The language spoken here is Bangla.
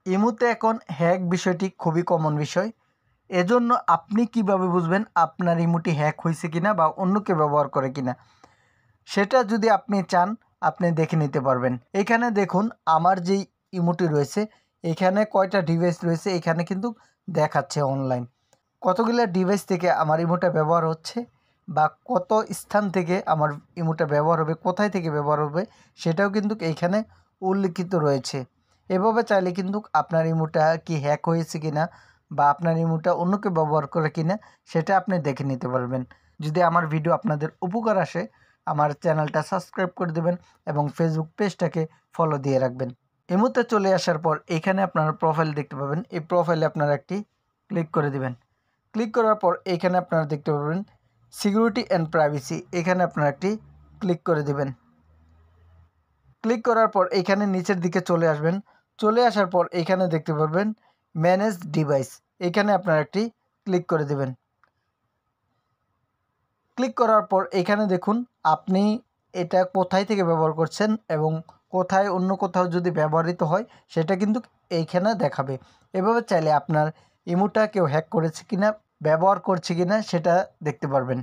ইমোতে এখন হ্যাক বিষয়টি খুবই কমন বিষয়। এজন্য আপনি কিভাবে বুঝবেন আপনার ইমোটি হ্যাক হয়েছে কিনা বা অন্য কেউ ব্যবহার করে কিনা, সেটা যদি আপনি চান আপনি দেখে নিতে পারবেন। এখানে দেখুন আমার যেই ইমোটি রয়েছে এখানে কয়টা ডিভাইস রয়েছে এখানে কিন্তু দেখাচ্ছে অনলাইন। কতগুলো ডিভাইস থেকে আমার ইমোটা ব্যবহার হচ্ছে বা কত স্থান থেকে আমার ইমোটা ব্যবহার হবে, কোথায় থেকে ব্যবহার হবে সেটাও কিন্তু এইখানে উল্লিখিত রয়েছে। এভাবে চাইলে কিন্তু আপনার ইমোটা কি হ্যাক হয়েছে কিনা বা আপনার ইমোটা অন্য কেউ ব্যবহার করে কিনা সেটা আপনি দেখে নিতে পারবেন। যদি আমার ভিডিও আপনাদের উপকার আসে আমার চ্যানেলটা সাবস্ক্রাইব করে দেবেন এবং ফেসবুক পেজটাকে ফলো দিয়ে রাখবেন। ইমোতে চলে আসার পর এখানে আপনারা প্রোফাইল দেখতে পাবেন। এই প্রোফাইলে আপনারা একটি ক্লিক করে দিবেন। ক্লিক করার পর এখানে আপনারা দেখতে পাবেন সিকিউরিটি অ্যান্ড প্রাইভেসি, এখানে আপনারা একটি ক্লিক করে দিবেন। ক্লিক করার পর এখানে নিচের দিকে চলে আসবেন। চলে আসার পর এখানে দেখতে পারবেন ম্যানেজ ডিভাইস, এখানে আপনারা একটি ক্লিক করে দিবেন। ক্লিক করার পর এখানে দেখুন আপনি এটা কোথায় থেকে ব্যবহার করছেন এবং কোথায় অন্য কোথাও যদি ব্যবহৃত হয় সেটা কিন্তু এইখানে দেখাবে। এভাবে চাইলে আপনার ইমোটা কেউ হ্যাক করেছে কিনা, ব্যবহার করছে কিনা সেটা দেখতে পারবেন।